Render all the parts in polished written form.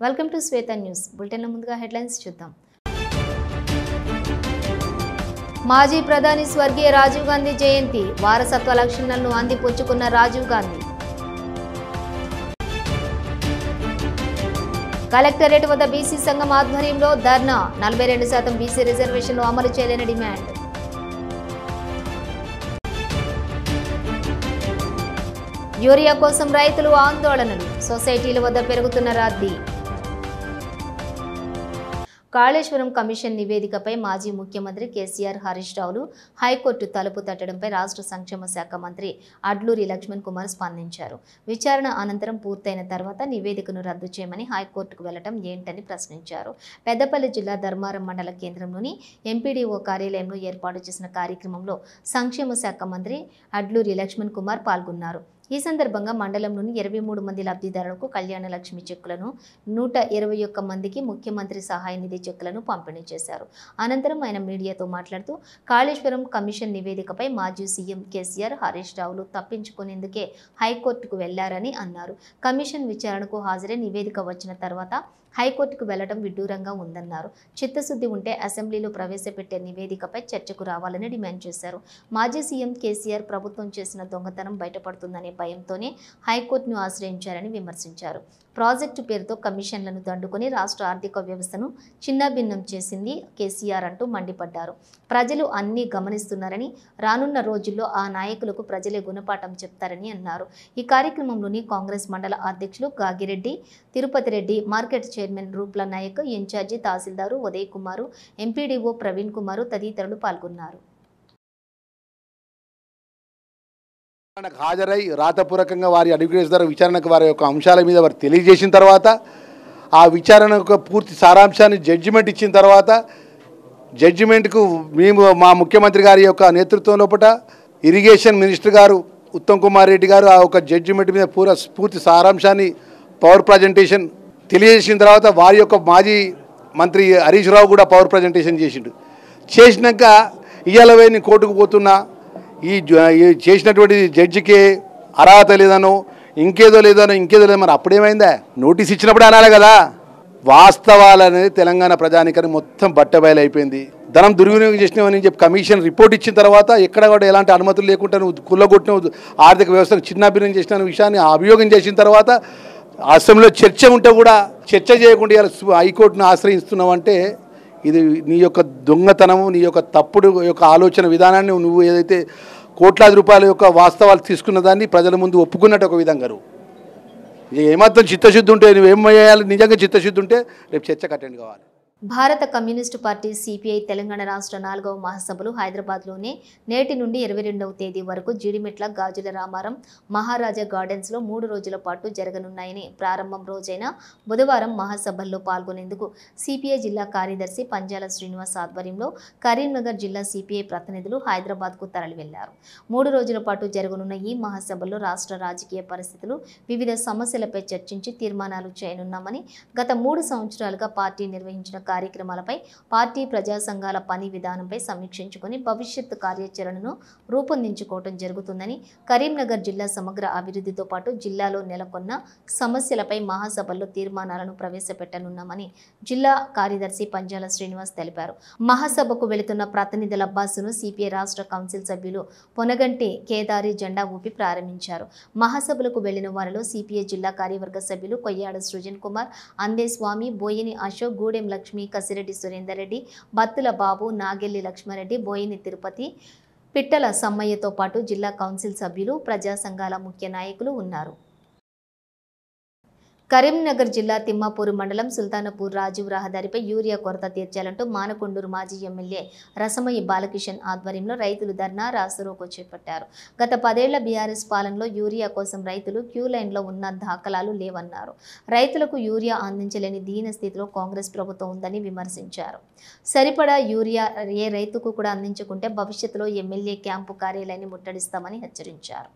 Welcome to Shweta news bulletin. ముందుగా headlines చూద్దాం. మాజీ ప్రధాని స్వర్గీయ రాజీవ్ గాంధీ జయంతి, వారసత్వ లక్షణాలను అందిపుచ్చుకున్న రాజీవ్ గాంధీ. కలెక్టరేట్ వద్ద బీసీ సంఘం ఆధ్వర్యంలో ధర్నా, 42% బీసీ రిజర్వేషన్లు అమలు చేయాలని డిమాండ్. యూరియా కోసం రైతులు ఆందోళనలు, సొసైటీల వద్ద పెరుగుతున్న రద్దీ. కాళేశ్వరం కమిషన్ నివేదికపై మాజీ ముఖ్యమంత్రి కేసీఆర్, హరీష్ రావులు హైకోర్టు తలుపు తట్టడంపై రాష్ట్ర సంక్షేమ శాఖ మంత్రి అడ్లూరి లక్ష్మణ్ కుమార్ స్పందించారు. విచారణ అనంతరం పూర్తయిన తర్వాత నివేదికను రద్దు చేయమని హైకోర్టుకు వెళ్లడం ఏంటని ప్రశ్నించారు. పెద్దపల్లి జిల్లా ధర్మారం మండల కేంద్రంలోని ఎంపీడీఓ కార్యాలయంలో ఏర్పాటు చేసిన కార్యక్రమంలో సంక్షేమ శాఖ మంత్రి అడ్లూరి లక్ష్మణ్ కుమార్ పాల్గొన్నారు. ఈ సందర్భంగా మండలంలోని 23 మంది లబ్ధిదారులకు కళ్యాణ లక్ష్మి చెక్కులను, 121 మందికి ముఖ్యమంత్రి సహాయ నిధి చెక్కులను పంపిణీ చేశారు. అనంతరం ఆయన మీడియాతో మాట్లాడుతూ, కాళేశ్వరం కమిషన్ నివేదికపై మాజీ సీఎం కేసీఆర్, హరీష్ రావులు తప్పించుకునేందుకే హైకోర్టుకు వెళ్లారని అన్నారు. కమిషన్ విచారణకు హాజరై నివేదిక వచ్చిన తర్వాత హైకోర్టుకు వెళ్లడం విడ్డూరంగా ఉందన్నారు. చిత్తశుద్ధి ఉంటే అసెంబ్లీలో ప్రవేశపెట్టే నివేదికపై చర్చకు రావాలని డిమాండ్ చేశారు. మాజీ సీఎం కేసీఆర్ ప్రభుత్వం చేసిన దొంగతనం బయటపడుతుందనే భయంతోనే హైకోర్టును ఆశ్రయించారని విమర్శించారు. ప్రాజెక్టు పేరుతో కమిషన్లను దండుకొని రాష్ట్ర ఆర్థిక వ్యవస్థను చిన్నాభిన్నం చేసింది కేసీఆర్ అంటూ మండిపడ్డారు. ప్రజలు అన్నీ గమనిస్తున్నారని, రానున్న రోజుల్లో ఆ నాయకులకు ప్రజలే గుణపాఠం చెప్తారని అన్నారు. ఈ కార్యక్రమంలోని కాంగ్రెస్ మండల అధ్యక్షులు Gagireddy, Tirupati Reddy, market chairman Roopla Nayak, in charge తహసీల్దారు ఉదయ్ కుమారు, ఎంపీడీఓ ప్రవీణ్ కుమారు తదితరులు పాల్గొన్నారు. హాజరై రాతపూర్వకంగా వారి అడ్వకేట్స్ ద్వారా విచారణకు వారి యొక్క అంశాల మీద వారు తెలియజేసిన తర్వాత, ఆ విచారణ యొక్క పూర్తి సారాంశాన్ని జడ్జిమెంట్ ఇచ్చిన తర్వాత, జడ్జిమెంట్కు మేము మా ముఖ్యమంత్రి గారి యొక్క నేతృత్వం లోపల ఇరిగేషన్ మినిస్టర్ గారు ఉత్తమ్ కుమార్ రెడ్డి గారు ఆ ఒక జడ్జిమెంట్ మీద పూర్తి సారాంశాన్ని పవర్ ప్రజెంటేషన్ తెలియజేసిన తర్వాత, వారి యొక్క మాజీ మంత్రి హరీష్ రావు కూడా పవర్ ప్రజెంటేషన్ చేసినాక ఇవాళ నేను కోర్టుకు పోతున్నా, ఈ చేసినటువంటి జడ్జికి అర్హత లేదనో ఇంకేదో లేదో మరి అప్పుడేమైందా? నోటీస్ ఇచ్చినప్పుడు అనాలి కదా. వాస్తవాలు అనేది తెలంగాణ ప్రజానికాన్ని మొత్తం బట్టబయలు అయిపోయింది. ధనం దుర్వినియోగం చేసినామని చెప్పి కమిషన్ రిపోర్ట్ ఇచ్చిన తర్వాత ఎక్కడ కూడా ఎలాంటి అనుమతులు లేకుండా నువ్వు కుల్లగొట్టిన ఆర్థిక వ్యవస్థను చిన్నాభిన్నం చేసిన విషయాన్ని అభియోగం చేసిన తర్వాత అసెంబ్లీలో చర్చ ఉంటే కూడా చర్చ చేయకుండా హైకోర్టును ఆశ్రయిస్తున్నావంటే ఇది నీ యొక్క దొంగతనము, నీ యొక్క తప్పుడు యొక్క ఆలోచన విధానాన్ని నువ్వు ఏదైతే కోట్లాది రూపాయల యొక్క వాస్తవాలు తీసుకున్న దాన్ని ప్రజల ముందు ఒప్పుకున్నట్టు ఒక విధంగా ఏమాత్రం చిత్తశుద్ధి ఉంటే నువ్వేం చేయాలి, నిజంగా చిత్తశుద్ధి ఉంటే రేపు చర్చకు అటెండ్ కావాలి. భారత కమ్యూనిస్టు పార్టీ సిపిఐ తెలంగాణ రాష్ట్ర 4వ మహాసభలు హైదరాబాద్లోనే నేటి నుండి 22వ తేదీ వరకు జీడిమెట్ల, గాజుల రామారం, మహారాజా గార్డెన్స్లో 3 రోజుల పాటు జరగనున్నాయని ప్రారంభం రోజైన బుధవారం మహాసభల్లో పాల్గొనేందుకు సిపిఐ జిల్లా కార్యదర్శి పంజాల శ్రీనివాస్ ఆధ్వర్యంలో కరీంనగర్ జిల్లా సిపిఐ ప్రతినిధులు హైదరాబాద్కు తరలి వెళ్లారు. 3 రోజుల పాటు జరగనున్న ఈ మహాసభల్లో రాష్ట్ర రాజకీయ పరిస్థితులు, వివిధ సమస్యలపై చర్చించి తీర్మానాలు చేయనున్నామని, గత 3 సంవత్సరాలుగా పార్టీ నిర్వహించిన కార్యక్రమాలపై, పార్టీ ప్రజా సంఘాల పని విధానంపై సమీక్షించుకుని భవిష్యత్ కార్యాచరణను రూపొందించుకోవడం జరుగుతుందని, కరీంనగర్ జిల్లా సమగ్ర అభివృద్ధితో పాటు జిల్లాలో నెలకొన్న సమస్యలపై మహాసభల్లో తీర్మానాలను ప్రవేశపెట్టనున్నామని జిల్లా కార్యదర్శి పంజాల శ్రీనివాస్ తెలిపారు. మహాసభకు వెళుతున్న ప్రతినిధుల బస్సును సిపిఐ రాష్ట్ర కౌన్సిల్ సభ్యులు పొనగంటి కేదారి జెండా ఊపి ప్రారంభించారు. మహాసభలకు వెళ్లిన వారిలో సిపిఐ జిల్లా కార్యవర్గ సభ్యులు కొయ్యాడ సృజన్ కుమార్, అందే స్వామి, బోయిని అశోక్, గూడెం లక్ష్మి, కసిరెడ్డి సురేందర్ రెడ్డి, బత్తుల బాబు, నాగెల్లి లక్ష్మారెడ్డి, బోయిని తిరుపతి, పిట్టల సమ్మయ్యతో పాటు జిల్లా కౌన్సిల్ సభ్యులు, ప్రజా సంఘాల ముఖ్య నాయకులు ఉన్నారు. కరీంనగర్ జిల్లా తిమ్మాపూర్ మండలం సుల్తానపూర్ రాజీవ్ రహదారిపై యూరియా కొరత తీర్చాలంటూ మానకొండూరు మాజీ ఎమ్మెల్యే రసమయ్య బాలకిషన్ ఆధ్వర్యంలో రైతులు ధర్నా, రాస్తారోకో చేపట్టారు. గత 10 ఏళ్ల బీఆర్ఎస్ పాలనలో యూరియా కోసం రైతులు క్యూ లైన్లో ఉన్న దాఖలాలు లేవన్నారు. రైతులకు యూరియా అందించలేని దీన స్థితిలో కాంగ్రెస్ ప్రభుత్వం ఉందని విమర్శించారు. సరిపడా యూరియా ఏ రైతుకు కూడా అందించకుంటే భవిష్యత్తులో ఎమ్మెల్యే క్యాంపు కార్యాలయాన్ని ముట్టడిస్తామని హెచ్చరించారు.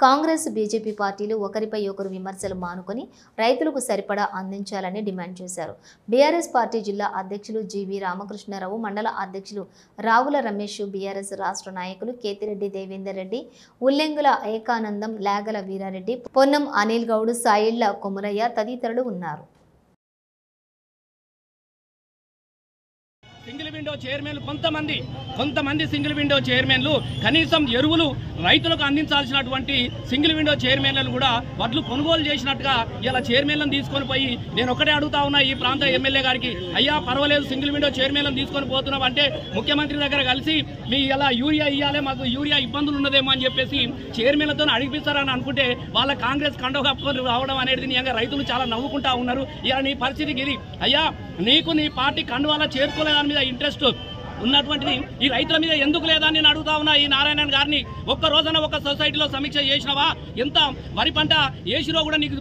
కాంగ్రెస్, బీజేపీ పార్టీలు ఒకరిపై ఒకరు విమర్శలు మానుకొని రైతులకు సరిపడా అందించాలని డిమాండ్ చేశారు. బీఆర్ఎస్ పార్టీ జిల్లా అధ్యక్షులు జీవి రామకృష్ణారావు, మండల అధ్యక్షులు రావుల రమేష్, బీఆర్ఎస్ రాష్ట్ర నాయకులు కేతిరెడ్డి దేవేందర్ రెడ్డి, ఉల్లెంగుల ఏకానందం, లాగల వీరారెడ్డి, పొన్నం అనిల్ గౌడ్, సాయిళ్ల కొమురయ్య తదితరులు ఉన్నారు. విండో చైర్మన్లు కొంతమంది సింగిల్ విండో చైర్మన్లు కనీసం ఎరువులు రైతులకు అందించాల్సినటువంటి సింగిల్ విండో చైర్మన్లను కూడా వడ్లు కొనుగోలు చేసినట్టుగా ఇలా చైర్మన్లను తీసుకొని పోయి నేను ఒకటే అడుగుతా ఉన్నా ఈ ప్రాంత ఎమ్మెల్యే గారికి, అయ్యా పర్వాలేదు సింగిల్ విండో చైర్మన్లను తీసుకొని పోతున్నాం అంటే ముఖ్యమంత్రి దగ్గర కలిసి మీ ఇలా యూరియా ఇవ్వాలి, మాకు యూరియా ఇబ్బందులు ఉన్నదేమో అని చెప్పేసి చైర్మన్లతో అడిగిపిస్తారని అనుకుంటే వాళ్ళ కాంగ్రెస్ కండవ కప్పుకొని రావడం అనేది నిజంగా రైతులు చాలా నవ్వుకుంటా ఉన్నారు. ఇలా నీ పరిస్థితికి ఇది అయ్యా, నీకు నీ పార్టీ కండువాలా చేరుకోలే దాని మీద ఇంట్రెస్ట్ ఉన్నటువంటిది ఈ రైతుల మీద ఎందుకు లేదా నేను అడుగుతా ఉన్నా ఈ నారాయణన్ గారిని. ఒక్క రోజున ఒక సొసైటీలో సమీక్ష చేసినావా? ఎంత వరి పంట వేసిరో కూడా నీకు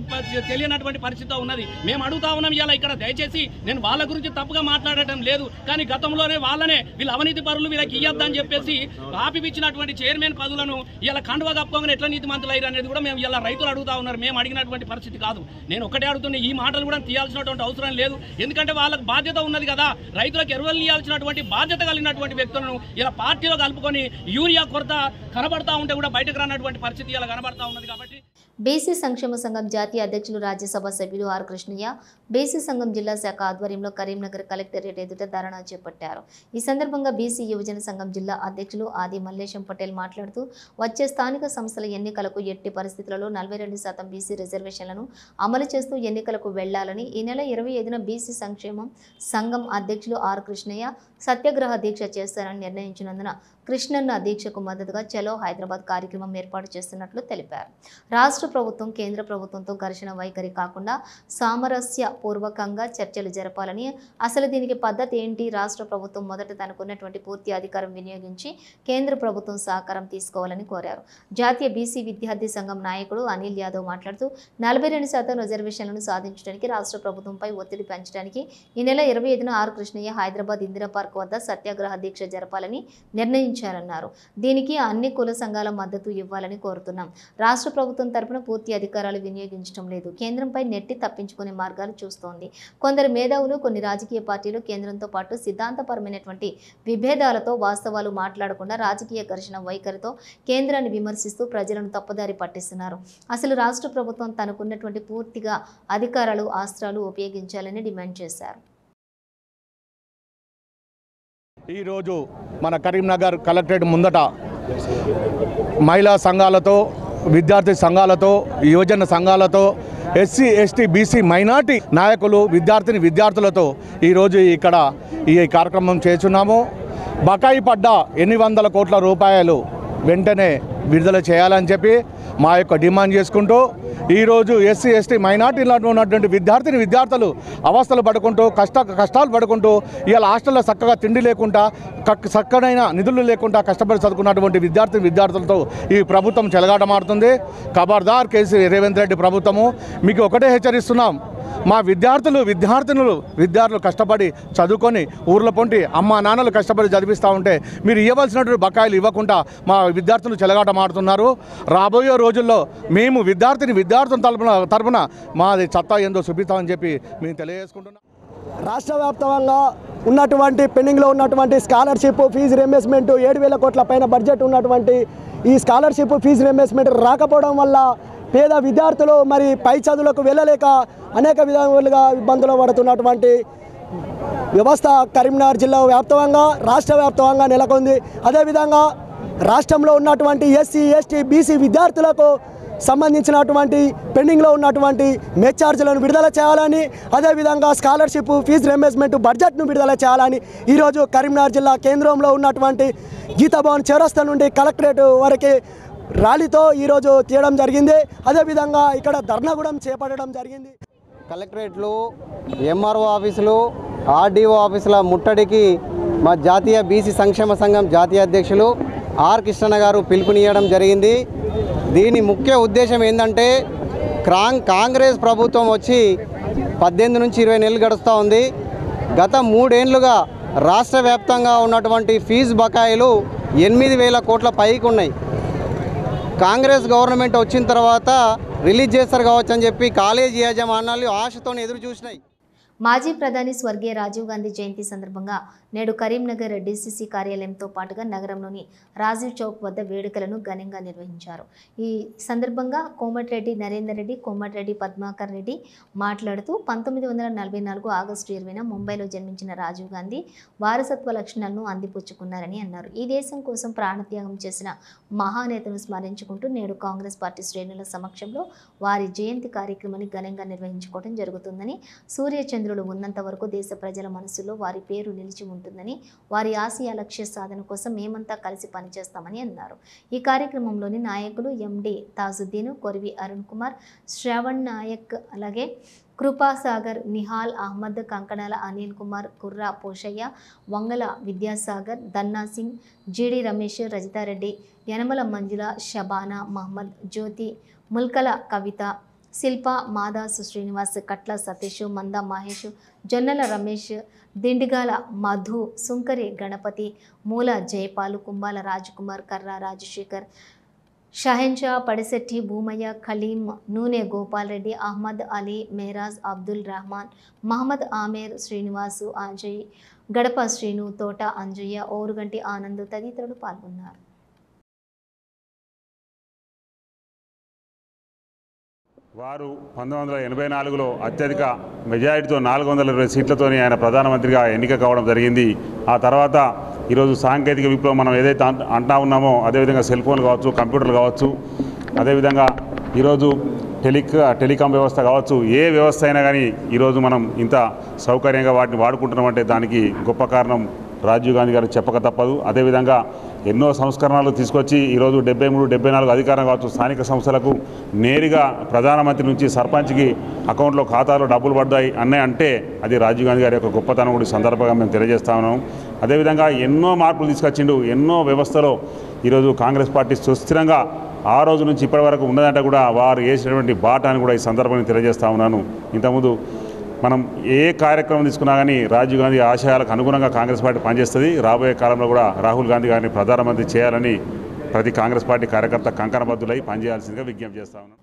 తెలియనటువంటి పరిస్థితి ఉన్నది. మేము అడుగుతా ఉన్నాం ఇలా ఇక్కడ. దయచేసి నేను వాళ్ళ గురించి తప్పుగా మాట్లాడటం లేదు, కానీ గతంలోనే వాళ్ళనే వీళ్ళు అవినీతి పరులు వీళ్ళకి ఇయ్యొద్దని చెప్పేసి ఆపిపించినటువంటి చైర్మన్ పదవులను ఇలా కండువా కప్పుకోగానే ఎట్లా నీతి మంత్రులు అయ్యారు అనేది కూడా మేము ఇలా రైతులు అడుగుతా ఉన్నారు. మేము అడిగినటువంటి పరిస్థితి కాదు. నేను ఒకటే అడుగుతున్నా, ఈ మాటలు కూడా తీయాల్సినటువంటి అవసరం లేదు. ఎందుకంటే వాళ్ళకి బాధ్యత ఉన్నది కదా, రైతులకు ఎరువులు ఇవ్వాల్సినటువంటి బాధ్యత కలిగినటువంటి వ్యక్తులను ఇలా పార్టీలో కలుపుకొని యూరియా కొరత కనబడతా ఉంటే కూడా బయటకు రానటువంటి పరిస్థితి ఇలా కనబడతా ఉన్నది. కాబట్టి బీసీ సంక్షేమ సంఘం జాతీయ అధ్యక్షులు రాజ్యసభ సభ్యులు ఆర్ కృష్ణయ్య బీసీ సంఘం జిల్లా శాఖ ఆధ్వర్యంలో కరీంనగర్ కలెక్టరేట్ ఎదుట ధర్నా చేపట్టారు. ఈ సందర్భంగా బీసీ యువజన సంఘం జిల్లా అధ్యక్షులు ఆది మల్లేశం పటేల్ మాట్లాడుతూ వచ్చే స్థానిక సంస్థల ఎన్నికలకు ఎట్టి పరిస్థితులలో 42% బీసీ రిజర్వేషన్లను అమలు చేస్తూ ఎన్నికలకు వెళ్లాలని ఈ నెల 25న బీసీ సంక్షేమం సంఘం అధ్యక్షులు ఆర్ కృష్ణయ్య సత్యాగ్రహ దీక్ష చేస్తారని నిర్ణయించినందున కృష్ణన్న దీక్షకు మద్దతుగా చలో హైదరాబాద్ కార్యక్రమం ఏర్పాటు చేస్తున్నట్లు తెలిపారు. రాష్ట్ర ప్రభుత్వం కేంద్ర ప్రభుత్వంతో ఘర్షణ వైఖరి కాకుండా సామరస్య పూర్వకంగా చర్చలు జరపాలని, అసలు దీనికి పద్ధతి ఏంటి, రాష్ట్ర ప్రభుత్వం మొదట తనకున్నటువంటి పూర్తి అధికారం వినియోగించి కేంద్ర ప్రభుత్వం సహకారం తీసుకోవాలని కోరారు. జాతీయ బీసీ విద్యార్థి సంఘం నాయకుడు అనిల్ యాదవ్ మాట్లాడుతూ 42% రిజర్వేషన్లను సాధించడానికి రాష్ట్ర ప్రభుత్వంపై ఒత్తిడి పెంచడానికి ఈ నెల 25న ఆర్ కృష్ణయ్య హైదరాబాద్ ఇందిరా పార్క్ వద్ద సత్యాగ్రహ దీక్ష జరపాలని నిర్ణయించారన్నారు. దీనికి అన్ని కుల సంఘాల మద్దతు ఇవ్వాలని కోరుతున్నాం. రాష్ట్ర ప్రభుత్వం తరపున పూర్తి అధికారాలు వినియోగించడం లేదు, కేంద్రంపై నెట్టి తప్పించుకునే మార్గాలు చూస్తోంది. కొందరు మేధావులు, కొన్ని రాజకీయ పార్టీలు కేంద్రంతో పాటు సిద్ధాంతపరమైనటువంటి విభేదాలతో వాస్తవాలు మాట్లాడకుండా రాజకీయ ఘర్షణ వైఖరితో కేంద్రాన్ని విమర్శిస్తూ ప్రజలను తప్పుదారి పట్టిస్తున్నారు. అసలు రాష్ట్ర ప్రభుత్వం తనకున్నటువంటి పూర్తిగా అధికారాలు, అస్త్రాలు ఉపయోగించాలని డిమాండ్ చేశారు. ఈరోజు మన కరీంనగర్ కలెక్టరేట్ ముందట మహిళా సంఘాలతో, విద్యార్థి సంఘాలతో, యువజన సంఘాలతో, ఎస్సీ ఎస్టీ బీసీ మైనార్టీ నాయకులు, విద్యార్థులతో ఈరోజు ఇక్కడ ఈ కార్యక్రమం చేస్తున్నాము. బకాయి పడ్డ 800 కోట్ల రూపాయలు వెంటనే విడుదల చేయాలని చెప్పి మా యొక్క డిమాండ్ చేసుకుంటూ ఈరోజు ఎస్సీ ఎస్టీ మైనార్టీలో ఉన్నటువంటి విద్యార్థులు అవస్థలు పడుకుంటూ కష్టాలు పడుకుంటూ ఇవాళ హాస్టల్లో చక్కగా తిండి లేకుండా, చక్కనైన నిధులు లేకుండా కష్టపడి చదువుకున్నటువంటి విద్యార్థులతో ఈ ప్రభుత్వం చెలగాటమాడుతుంది. ఖబర్దార్ కేసీ రేవంత్ రెడ్డి ప్రభుత్వము, మీకు ఒకటే హెచ్చరిస్తున్నాం. మా విద్యార్థులు కష్టపడి చదువుకొని ఊర్ల పొంటి అమ్మా నాన్నలు కష్టపడి చదివిస్తూ ఉంటే మీరు ఇవ్వవలసినటువంటి బకాయిలు ఇవ్వకుండా మా విద్యార్థులు చెలగాటమాడుతున్నారు. రాబోయే రోజుల్లో మేము విద్యార్థుల తరపున మాది సత్తా ఏందో చూపిస్తామని చెప్పి మేము తెలియజేసుకుంటున్నాం. రాష్ట్ర వ్యాప్తంగా ఉన్నటువంటి పెండింగ్లో ఉన్నటువంటి స్కాలర్షిప్ ఫీజు రియంబర్స్మెంట్ 7,000 కోట్ల పైన బడ్జెట్ ఉన్నటువంటి ఈ స్కాలర్షిప్ ఫీజు రియంబర్స్మెంట్ రాకపోవడం వల్ల పేద విద్యార్థులు మరి పై చదువులకు వెళ్ళలేక అనేక విధాలుగా ఇబ్బందులు పడుతున్నటువంటి వ్యవస్థ కరీంనగర్ జిల్లా వ్యాప్తంగా, రాష్ట్ర వ్యాప్తంగా నెలకొంది. అదేవిధంగా రాష్ట్రంలో ఉన్నటువంటి ఎస్సీ ఎస్టీ బీసీ విద్యార్థులకు సంబంధించినటువంటి పెండింగ్లో ఉన్నటువంటి మెచ్ ఛార్జీలను విడుదల చేయాలని, అదేవిధంగా స్కాలర్షిప్ ఫీజు రియంబర్స్మెంట్ బడ్జెట్ను విడుదల చేయాలని ఈరోజు కరీంనగర్ జిల్లా కేంద్రంలో ఉన్నటువంటి గీతాభవన్ చౌరస్తా నుండి కలెక్టరేట్ వరకు ర్యాలీతో ఈరోజు తీయడం జరిగింది. అదేవిధంగా ఇక్కడ ధర్నా కూడా చేపట్టడం జరిగింది. కలెక్టరేట్లు, ఎంఆర్ఓ ఆఫీసులు, ఆర్డీఓ ఆఫీసుల ముట్టడికి మా జాతీయ బీసీ సంక్షేమ సంఘం జాతీయ అధ్యక్షులు ఆర్ కృష్ణన్న గారు పిలుపునియడం జరిగింది. దీని ముఖ్య ఉద్దేశం ఏంటంటే కాంగ్రెస్ ప్రభుత్వం వచ్చి 18 నుంచి 20 నెలలు గడుస్తూ ఉంది. గత 3 ఏళ్లుగా రాష్ట్ర వ్యాప్తంగా ఉన్నటువంటి ఫీజు బకాయిలు 8,000 కోట్ల పైకి ఉన్నాయి. కాంగ్రెస్ గవర్నమెంట్ వచ్చిన తర్వాత రిలీజ్ చేస్తారు కావచ్చు అని చెప్పి కాలేజీ యాజమాన్యాలు ఆశతో ఎదురు చూసినాయి. మాజీ ప్రధాని స్వర్గీయ రాజీవ్ గాంధీ జయంతి సందర్భంగా నేడు కరీంనగర్ డీసీసీ కార్యాలయంతో పాటుగా నగరంలోని రాజీవ్ చౌక్ వద్ద వేడుకలను ఘనంగా నిర్వహించారు. ఈ సందర్భంగా కోమటిరెడ్డి నరేందర్ రెడ్డి, కోమటిరెడ్డి పద్మాకర్ రెడ్డి మాట్లాడుతూ 1944 ఆగస్టు 20న ముంబైలో జన్మించిన రాజీవ్ గాంధీ వారసత్వ లక్షణాలను అందిపుచ్చుకున్నారని అన్నారు. ఈ దేశం కోసం ప్రాణత్యాగం చేసిన మహానేతను స్మరించుకుంటూ నేడు కాంగ్రెస్ పార్టీ శ్రేణుల సమక్షంలో వారి జయంతి కార్యక్రమాన్ని ఘనంగా నిర్వహించుకోవడం జరుగుతుందని, సూర్యచంద్రుడు ఉన్నంత వరకు దేశ ప్రజల మనసులో వారి పేరు నిలిచి ఉంటుందని, వారి ఆశయ లక్ష్య సాధన కోసం మేమంతా కలిసి పనిచేస్తామని అన్నారు. ఈ కార్యక్రమంలోని నాయకులు ఎండి తాజుద్దీన్, కొరివి అరుణ్ కుమార్, శ్రవణ్ నాయక్, అలాగే కృపాసాగర్, నిహాల్ అహ్మద్, కంకణాల అనిల్ కుమార్, కుర్రా పోషయ్య, వంగల విద్యాసాగర్, దన్నా సింగ్, జీడి రమేష్, రజితారెడ్డి, యనమల మంజుల, షబానా, మహమ్మద్, జ్యోతి, ముల్కల కవిత, శిల్ప, మాదాసు శ్రీనివాస్, కట్ల సతీష్, మంద మహేష్, జొన్నల రమేష్, దిండిగాల మధు, సుంకరి గణపతి, మూల జయపాలు, కుంబాల రాజకుమార్, కర్రా రాజశేఖర్, షహెన్షా, పడిశెట్టి భూమయ్య, ఖలీం, నూనె గోపాల్ రెడ్డి, అహ్మద్ అలీ, మేరాజ్, అబ్దుల్ రహమాన్, మహమ్మద్ ఆమేర్, శ్రీనివాసు, అజయ్, గడప శ్రీను, తోట అంజయ్య, ఓరుగంటి ఆనంద్ తదితరులు పాల్గొన్నారు. వారు 1984లో అత్యధిక మెజారిటీతో 420 సీట్లతోని ఆయన ప్రధానమంత్రిగా ఎన్నిక కావడం జరిగింది. ఆ తర్వాత ఈరోజు సాంకేతిక విప్లవం మనం ఏదైతే అంటా ఉన్నామో అదేవిధంగా సెల్ ఫోన్లు కావచ్చు, కంప్యూటర్లు కావచ్చు, అదేవిధంగా ఈరోజు టెలికాం వ్యవస్థ కావచ్చు, ఏ వ్యవస్థ అయినా కానీ ఈరోజు మనం ఇంత సౌకర్యంగా వాటిని వాడుకుంటున్నామంటే దానికి గొప్ప కారణం రాజీవ్ గాంధీ గారు చెప్పక తప్పదు. అదేవిధంగా ఎన్నో సంస్కరణలు తీసుకొచ్చి ఈరోజు 73, 74 అధికారం కావచ్చు, స్థానిక సంస్థలకు నేరుగా ప్రధానమంత్రి నుంచి సర్పంచ్కి అకౌంట్లో ఖాతాలో డబ్బులు పడ్డాయి అంటే అది రాజీవ్ గాంధీ గారి యొక్క గొప్పతనం కూడా సందర్భంగా మేము తెలియజేస్తా ఉన్నాం. అదేవిధంగా ఎన్నో మార్పులు తీసుకొచ్చిండు, ఎన్నో వ్యవస్థలో ఈరోజు కాంగ్రెస్ పార్టీ సుస్థిరంగా ఆ రోజు నుంచి ఇప్పటి వరకు ఉన్నదంటే కూడా వారు వేసినటువంటి బాట అని కూడా ఈ సందర్భంగా తెలియజేస్తా ఉన్నాను. ఇంతకుముందు మనం ఏ కార్యక్రమం తీసుకున్నా కానీ రాజీవ్ గాంధీ ఆశయాలకు అనుగుణంగా కాంగ్రెస్ పార్టీ పనిచేస్తుంది. రాబోయే కాలంలో కూడా రాహుల్ గాంధీ గారిని ప్రధానమంత్రి చేయాలని ప్రతి కాంగ్రెస్ పార్టీ కార్యకర్త కంకణబద్దులై పనిచేయాల్సిందిగా విజ్ఞప్తి చేస్తా ఉన్నాం.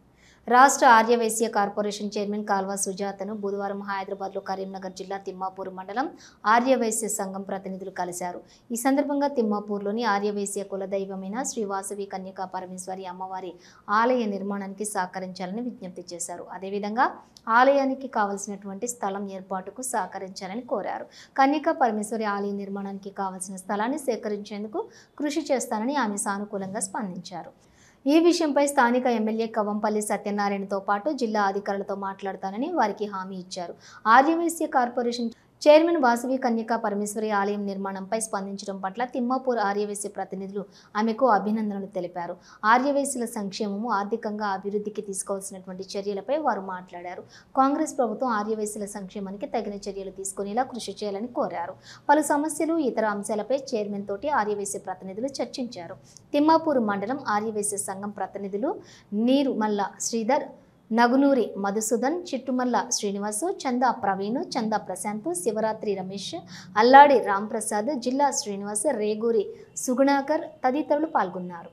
రాష్ట్ర ఆర్యవైశ్య కార్పొరేషన్ చైర్మన్ కాల్వ సుజాతను బుధవారం హైదరాబాద్లో కరీంనగర్ జిల్లా తిమ్మాపూర్ మండలం ఆర్యవైశ్య సంఘం ప్రతినిధులు కలిశారు. ఈ సందర్భంగా తిమ్మాపూర్లోని ఆర్యవైశ్య కులదైవమైన శ్రీ వాసవి కన్యకా పరమేశ్వరి అమ్మవారి ఆలయ నిర్మాణానికి సహకరించాలని విజ్ఞప్తి చేశారు. అదేవిధంగా ఆలయానికి కావలసినటువంటి స్థలం ఏర్పాటుకు సహకరించాలని కోరారు. కన్యకా పరమేశ్వరి ఆలయ నిర్మాణానికి కావలసిన స్థలాన్ని సేకరించేందుకు కృషి చేస్తానని ఆమె సానుకూలంగా స్పందించారు. ఈ విషయంపై స్థానిక ఎమ్మెల్యే కవంపల్లి సత్యనారాయణతో పాటు జిల్లా అధికారులతో మాట్లాడతానని వారికి హామీ ఇచ్చారు. ఆర్యవైశ్య కార్పొరేషన్ చైర్మన్ వాసవి కన్యకా పరమేశ్వరి ఆలయం నిర్మాణంపై స్పందించడం పట్ల తిమ్మాపూర్ ఆర్యవైశ్య ప్రతినిధులు ఆమెకు అభినందనలు తెలిపారు. ఆర్యవైశ్యుల సంక్షేమము, ఆర్థికంగా అభివృద్ధికి తీసుకోవాల్సినటువంటి చర్యలపై వారు మాట్లాడారు. కాంగ్రెస్ ప్రభుత్వం ఆర్యవైశ్యుల సంక్షేమానికి తగిన చర్యలు తీసుకునేలా కృషి చేయాలని కోరారు. పలు సమస్యలు, ఇతర అంశాలపై చైర్మన్ తోటి ఆర్యవైశ్య ప్రతినిధులు చర్చించారు. తిమ్మాపూర్ మండలం ఆర్యవైశ్య సంఘం ప్రతినిధులు నీరుమల్ల శ్రీధర్, నగునూరి మధుసూదన్, చిట్టుమల్ల శ్రీనివాసు, చందా ప్రవీణ్, చందా ప్రశాంత్, శివరాత్రి రమేష్, అల్లాడి రాంప్రసాద్, జిల్లా శ్రీనివాస్, రేగూరి సుగుణాకర్ తదితరులు పాల్గొన్నారు.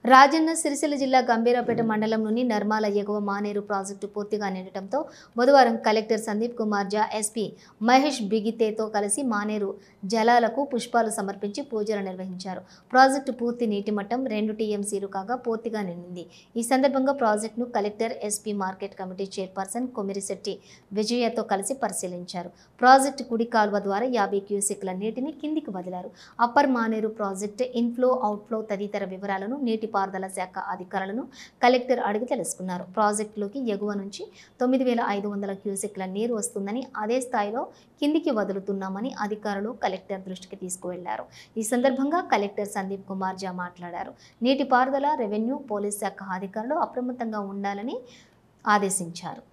రాజన్న సిరిసిల్ల జిల్లా గంభీరాపేట మండలంలోని నర్మాల ఎగువ మానేరు ప్రాజెక్టు పూర్తిగా నిండటంతో బుధవారం కలెక్టర్ సందీప్ కుమార్ జా, ఎస్పీ మహేష్ బిగితేతో కలిసి మానేరు జలాలకు పుష్పాలు సమర్పించి పూజలు నిర్వహించారు. ప్రాజెక్టు పూర్తి నీటి మట్టం 2 టీఎంసీలు కాగా పూర్తిగా నిండింది. ఈ సందర్భంగా ప్రాజెక్టును collector, SP market committee chairperson Komirishetti విజయతో కలిసి పరిశీలించారు. ప్రాజెక్టు కుడి కాల్వ ద్వారా 50 క్యూసెక్ల నీటిని కిందికి వదిలారు. Upper Maneru project inflow, outflow తదితర వివరాలను నీటిపారుదల శాఖ అధికారులను కలెక్టర్ అడిగి తెలుసుకున్నారు. ప్రాజెక్టులోకి ఎగువ నుంచి 9500 క్యూసెక్ల నీరు వస్తుందని, అదే స్థాయిలో కిందికి వదులుతున్నామని అధికారులు కలెక్టర్ దృష్టికి తీసుకువెళ్లారు. ఈ సందర్భంగా కలెక్టర్ సందీప్ కుమార్ జా మాట్లాడారు. నీటిపారుదల, రెవెన్యూ, పోలీస్ శాఖ అధికారులు అప్రమత్తంగా ఉండాలని ఆదేశించారు.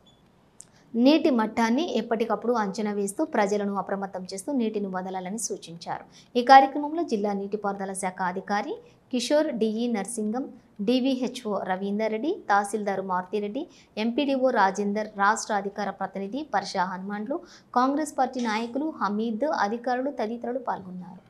నీటి మట్టాన్ని ఎప్పటికప్పుడు అంచనా వేస్తూ ప్రజలను అప్రమత్తం చేస్తూ నీటిని వదలాలని సూచించారు. ఈ కార్యక్రమంలో జిల్లా నీటిపారుదల శాఖ అధికారి కిషోర్, డిఈ నర్సింగం, డివిహెచ్ఓ రవీందర్ రెడ్డి, తహసీల్దార్ మారుతిరెడ్డి, ఎంపీడీఓ రాజేందర్, రాష్ట్ర అధికార ప్రతినిధి పర్షా హనుమాన్లు, కాంగ్రెస్ పార్టీ నాయకులు, హమీద్, అధికారులు తదితరులు పాల్గొన్నారు.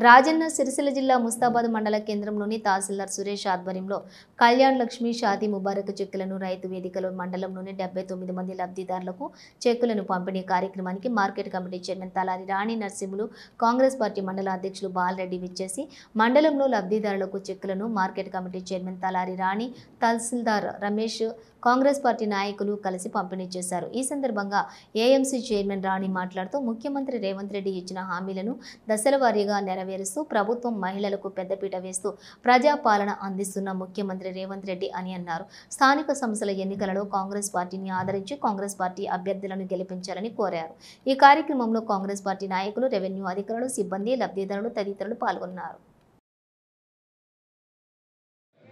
రాజన్న సిరిసిల్ల జిల్లా ముస్తాబాద్ మండల కేంద్రంలోని తహసీల్దార్ సురేష్ ఆధ్వర్యంలో కళ్యాణ్ లక్ష్మి షాదీ ముబారక్ చెక్కులను రైతు వేదికలో మండలంలోని 79 మంది లబ్ధిదారులకు చెక్కులను పంపిణీ కార్యక్రమానికి మార్కెట్ కమిటీ చైర్మన్ తలారి రాణి నరసింహులు కాంగ్రెస్ పార్టీ మండల అధ్యక్షులు బాలరెడ్డి విచ్చేసి మండలంలో లబ్ధిదారులకు చెక్కులను మార్కెట్ కమిటీ చైర్మన్ తలారి రాణి తహసీల్దార్ రమేష్ కాంగ్రెస్ పార్టీ నాయకులు కలిసి పంపిణీ చేశారు. ఈ సందర్భంగా ఏఎంసీ చైర్మన్ రాణి మాట్లాడుతూ ముఖ్యమంత్రి రేవంత్ రెడ్డి ఇచ్చిన హామీలను దశల వారీగా నెరవేరుస్తూ ప్రభుత్వం మహిళలకు పెద్దపీట వేస్తూ ప్రజాపాలన అందిస్తున్న ముఖ్యమంత్రి రేవంత్ రెడ్డి అని అన్నారు. స్థానిక సంస్థల ఎన్నికలలో కాంగ్రెస్ పార్టీని ఆదరించి కాంగ్రెస్ పార్టీ అభ్యర్థులను గెలిపించాలని కోరారు. ఈ కార్యక్రమంలో కాంగ్రెస్ పార్టీ నాయకులు, రెవెన్యూ అధికారులు, సిబ్బంది, లబ్ధిదారులు తదితరులు పాల్గొన్నారు.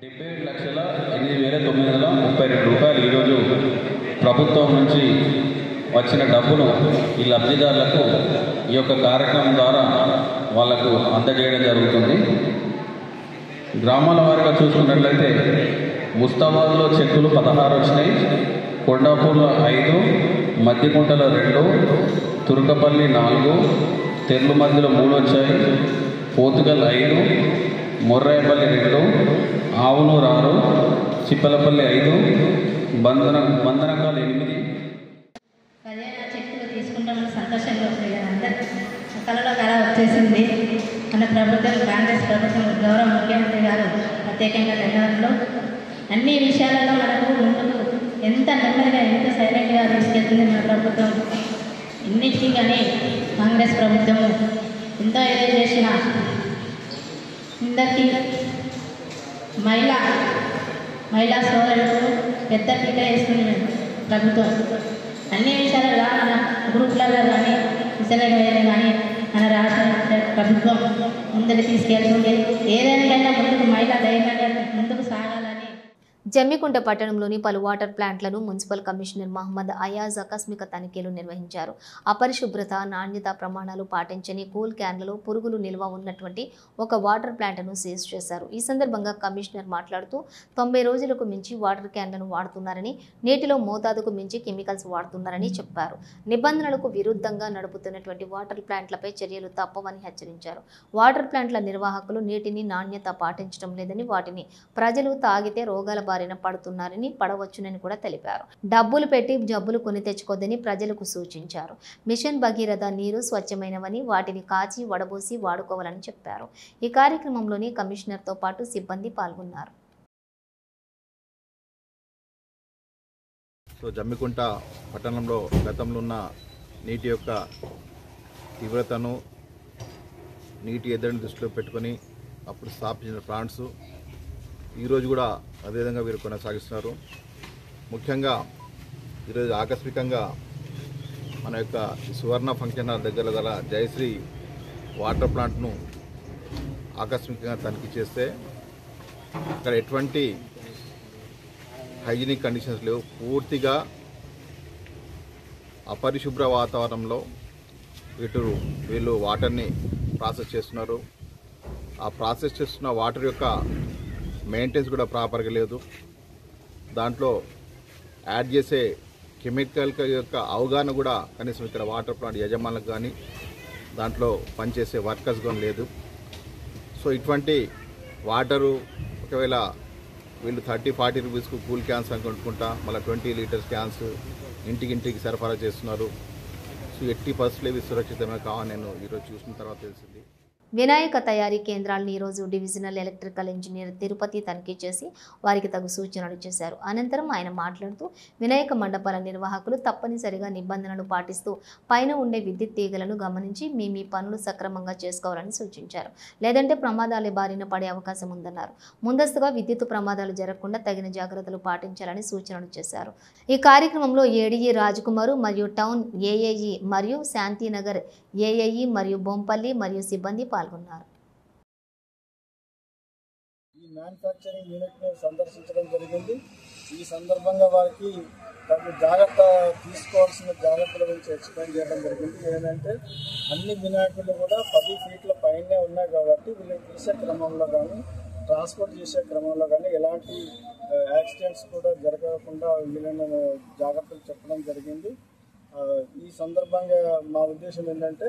77,8,932 రూపాయలు ఈరోజు ప్రభుత్వం నుంచి వచ్చిన డబ్బును ఈ లబ్ధిదారులకు ఈ యొక్క కార్యక్రమం ద్వారా వాళ్లకు అందజేయడం జరుగుతుంది. గ్రామాల వారిగా చూసుకున్నట్లయితే ముస్తాబాద్లో చెక్కులు 16 వచ్చినాయి, కొండాపూర్లో 5, మద్దికుంటలో 2, తుర్కపల్లి 4, తెర్లుమద్దిలో 3 వచ్చాయి, పోతుగల్ 5, మొర్రాయపల్లి 2, ఆవునూరు 6, చిప్పలపల్లి 5, బంధనకాలు 8. చెక్కులు తీసుకుంటామని సంతోషంగా ఉంది కదా, అందరూ కళలో కళ వచ్చేసింది. మన ప్రభుత్వం, కాంగ్రెస్ ప్రభుత్వం, గౌరవ ముఖ్యమంత్రి గారు ప్రత్యేకంగా ధన్యవాదాలు. అన్ని విషయాలలో మనకు ముందుకు ఎంత నెమ్మదిగా, ఎంత సైలెంట్గా తీసుకెళ్తుంది మన ప్రభుత్వం. ఇన్నిటికీ కానీ కాంగ్రెస్ ప్రభుత్వం ఎంతో ఏదో చేసిన అందరికీ మహిళా సోదరులకు పెద్ద పీట వేస్తుంది ప్రభుత్వం. అన్ని విషయాలలో మన గ్రూప్లలో కానీ విషయాలు కానీ మన రాష్ట్ర ప్రభుత్వం ముందుకు తీసుకెళ్తుంది. ఏదైనా ముందుకు మహిళ ధైర్యంగా ముందుకు సాగాలని. జమ్మికుంట పట్టణంలోని పలు వాటర్ ప్లాంట్లను మున్సిపల్ కమిషనర్ మహమ్మద్ అయాజ్ ఆకస్మిక తనిఖీలు నిర్వహించారు. అపరిశుభ్రత, నాణ్యత ప్రమాణాలు పాటించని కూల్ క్యాన్లలో పురుగులు నిల్వ ఉన్నటువంటి ఒక వాటర్ ప్లాంట్ను సీజ్ చేశారు. ఈ సందర్భంగా కమిషనర్ మాట్లాడుతూ 90 రోజులకు మించి వాటర్ క్యాన్లను వాడుతున్నారని, నీటిలో మోతాదుకు మించి కెమికల్స్ వాడుతున్నారని చెప్పారు. నిబంధనలకు విరుద్ధంగా నడుపుతున్నటువంటి వాటర్ ప్లాంట్లపై చర్యలు తప్పవని హెచ్చరించారు. వాటర్ ప్లాంట్ల నిర్వాహకులు నీటిని నాణ్యత పాటించడం లేదని, వాటిని ప్రజలు తాగితే రోగాల బారిన పడుతున్నారని, పడవచ్చునని కూడా తెలిపారు. డబ్బులు పెట్టి జబ్బులు కొని తెచ్చుకోదని ప్రజలకు సూచించారు. మిషన్ భగీరథ నీరు స్వచ్ఛమైనవని, వాటిని కాచి వడబోసి వాడుకోవాలని చెప్పారు. ఈ కార్యక్రమంలోని కమిషనర్తో పాటు సిబ్బంది పాల్గొన్నారు. జమ్మికుంట పట్టణంలో గతంలో ఉన్న నీటి యొక్క తీవ్రతను, నీటి ఎద్దడిని దృష్టిలో పెట్టుకొని అప్పుడు స్థాపించిన ప్లాంట్స్ ఈరోజు కూడా అదేవిధంగా వీరు కొనసాగిస్తున్నారు. ముఖ్యంగా ఈరోజు ఆకస్మికంగా మన యొక్క సువర్ణ ఫంక్షన్ హాల్ దగ్గర గల జయశ్రీ వాటర్ ప్లాంట్ను ఆకస్మికంగా తనిఖీ చేస్తే అక్కడ ఎటువంటి హైజీనిక్ కండిషన్స్ లేవు. పూర్తిగా అపరిశుభ్ర వాతావరణంలో వీళ్ళు వాటర్ని ప్రాసెస్ చేస్తున్నారు. ఆ ప్రాసెస్ చేస్తున్న వాటర్ యొక్క మెయింటెనెన్స్ కూడా ప్రాపర్గా లేదు. దాంట్లో యాడ్ చేసే కెమికల్ యొక్క అవగాహన కూడా కనీసం ఇక్కడ వాటర్ ప్లాంట్ యజమానులకు కానీ దాంట్లో పనిచేసే వర్కర్స్ కానీ లేదు. సో ఇటువంటి వాటరు ఒకవేళ వీళ్ళు 30-40 రూపీస్కు కూల్ క్యాన్స్ అని కొనుక్కుంటా మళ్ళీ 20 లీటర్స్ క్యాన్స్ ఇంటికి సరఫరా చేస్తున్నారు. సో ఎట్టి పరిస్థితులు ఇవి సురక్షితమే కావాలని నేను ఈరోజు చూసిన తర్వాత తెలిసింది. వినాయక తయారీ కేంద్రాలను ఈరోజు డివిజనల్ ఎలక్ట్రికల్ ఇంజనీర్ తిరుపతి తనిఖీ చేసి వారికి తగు సూచనలు చేశారు. అనంతరం ఆయన మాట్లాడుతూ వినాయక మండపాల నిర్వాహకులు తప్పనిసరిగా నిబంధనలు పాటిస్తూ పైన ఉండే విద్యుత్ తీగలను గమనించి మీ పనులు సక్రమంగా చేసుకోవాలని సూచించారు. లేదంటే ప్రమాదాల బారిన పడే అవకాశం ఉందన్నారు. ముందస్తుగా విద్యుత్ ప్రమాదాలు జరగకుండా తగిన జాగ్రత్తలు పాటించాలని సూచనలు చేశారు. ఈ కార్యక్రమంలో ఏడీఈ రాజకుమారు మరియు టౌన్ ఏఏఈ మరియు శాంతినగర్ ఏఏఈ మరియు బొంపల్లి మరియు సిబ్బంది పాల్గొన్నారు. ఈ మ్యానుఫ్యాక్చరింగ్ యూనిట్ని సందర్శించడం జరిగింది. ఈ సందర్భంగా వారికి తగు జాగ్రత్త తీసుకోవాల్సిన జాగ్రత్తల గురించి ఎక్స్ప్లెయిన్ చేయడం జరిగింది. ఏంటంటే అన్ని వినాయకులు కూడా 10 ఫీట్ల పైనే ఉన్నాయి కాబట్టి వీళ్ళని తీసే క్రమంలో కానీ ట్రాన్స్పోర్ట్ చేసే క్రమంలో కానీ ఎలాంటి యాక్సిడెంట్స్ కూడా జరగకుండా వీళ్ళని జాగ్రత్తలు చెప్పడం జరిగింది. ఈ సందర్భంగా మా ఉద్దేశం ఏంటంటే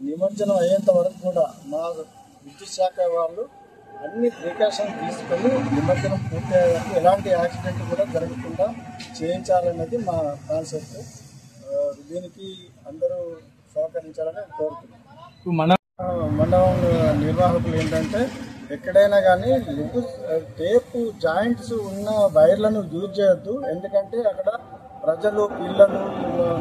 నిమజ్జనం అయ్యేంత వరకు కూడా మా విద్యుత్ శాఖ వాళ్ళు అన్ని ప్రికాషన్ తీసుకొని నిమజ్జనం పూర్తి అయ్యేందుకు ఎలాంటి యాక్సిడెంట్ కూడా జరగకుండా చేయించాలన్నది మా కాన్సెప్ట్. దీనికి అందరూ సహకరించాలని కోరుతున్నాం. మండలం నిర్వాహకులు ఏంటంటే ఎక్కడైనా కానీ టేపు జాయింట్స్ ఉన్న వైర్లను యూజ్ చేయొద్దు. ఎందుకంటే అక్కడ ప్రజలు, పిల్లలు,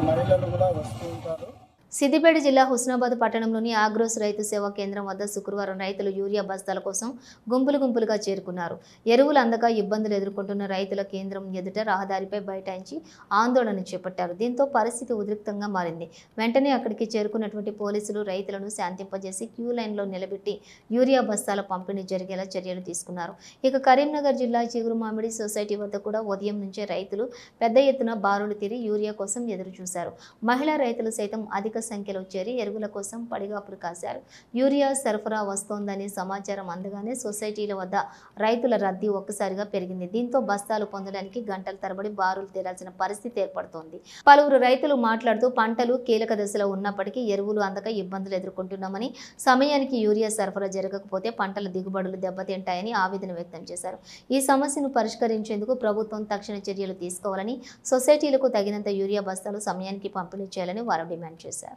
మహిళలు కూడా వస్తూ ఉంటారు. సిద్దిపేట జిల్లా హుస్నాబాద్ పట్టణంలోని ఆగ్రోస్ రైతు సేవా కేంద్రం వద్ద శుక్రవారం రైతులు యూరియా బస్తాల కోసం గుంపులుగా చేరుకున్నారు. ఎరువులు అందక ఇబ్బందులు ఎదుర్కొంటున్న రైతుల కేంద్రం ఎదుట రహదారిపై బైఠాయించి ఆందోళన చేపట్టారు. దీంతో పరిస్థితి ఉద్రిక్తంగా మారింది. వెంటనే అక్కడికి చేరుకున్నటువంటి పోలీసులు రైతులను శాంతింపజేసి క్యూ లైన్లో నిలబెట్టి యూరియా బస్తాల పంపిణీ జరిగేలా చర్యలు తీసుకున్నారు. ఇక కరీంనగర్ జిల్లా చిగురుమామిడి సొసైటీ వద్ద కూడా ఉదయం నుంచే రైతులు పెద్ద ఎత్తున బారులు తీరి యూరియా కోసం ఎదురు చూశారు. మహిళా రైతులు సైతం అధిక సంఖ్యలో చేరి ఎరువుల కోసం పడిగాపులు కాశారు. యూరియా సరఫరా వస్తోందని సమాచారం అందగానే సొసైటీల వద్ద రైతుల రద్దీ ఒక్కసారిగా పెరిగింది. దీంతో బస్తాలు పొందడానికి గంటల తరబడి బారులు తీరాల్సిన పరిస్థితి ఏర్పడుతోంది. పలువురు రైతులు మాట్లాడుతూ పంటలు కీలక దశలో ఉన్నప్పటికీ ఎరువులు అందక ఇబ్బందులు ఎదుర్కొంటున్నామని, సమయానికి యూరియా సరఫరా జరగకపోతే పంటల దిగుబడులు దెబ్బతింటాయని ఆవేదన వ్యక్తం చేశారు. ఈ సమస్యను పరిష్కరించేందుకు ప్రభుత్వం తక్షణ చర్యలు తీసుకోవాలని, సొసైటీలకు తగినంత యూరియా బస్తాలు సమయానికి పంపిణీ చేయాలని వారు డిమాండ్ చేశారు.